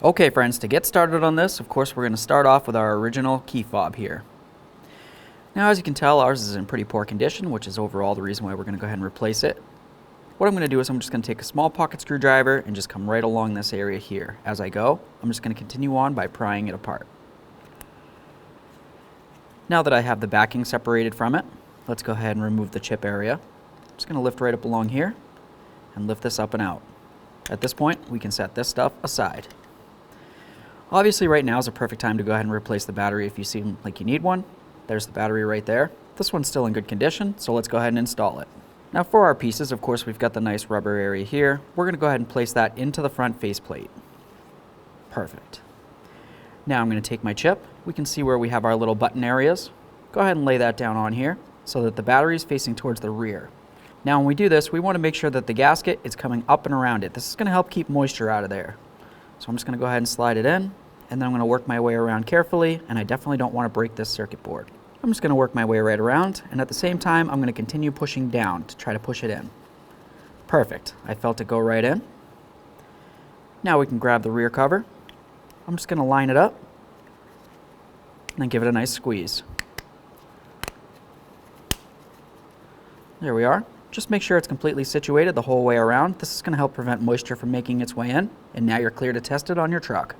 Okay friends, to get started on this, of course we're going to start off with our original key fob here. Now as you can tell, ours is in pretty poor condition, which is overall the reason why we're going to go ahead and replace it. What I'm going to do is I'm just going to take a small pocket screwdriver and just come right along this area here. As I go, I'm just going to continue on by prying it apart. Now that I have the backing separated from it, let's go ahead and remove the chip area. I'm just going to lift right up along here and lift this up and out. At this point, we can set this stuff aside. Obviously right now is a perfect time to go ahead and replace the battery if you seem like you need one. There's the battery right there. This one's still in good condition, so let's go ahead and install it. Now for our pieces, of course, we've got the nice rubber area here. We're going to go ahead and place that into the front faceplate. Perfect. Now I'm going to take my chip. We can see where we have our little button areas. Go ahead and lay that down on here so that the battery is facing towards the rear. Now when we do this, we want to make sure that the gasket is coming up and around it. This is going to help keep moisture out of there. So I'm just going to go ahead and slide it in, and then I'm going to work my way around carefully, and I definitely don't want to break this circuit board. I'm just going to work my way right around, and at the same time I'm going to continue pushing down to try to push it in. Perfect. I felt it go right in. Now we can grab the rear cover. I'm just going to line it up and then give it a nice squeeze. There we are. Just make sure it's completely situated the whole way around. This is going to help prevent moisture from making its way in, and now you're clear to test it on your truck.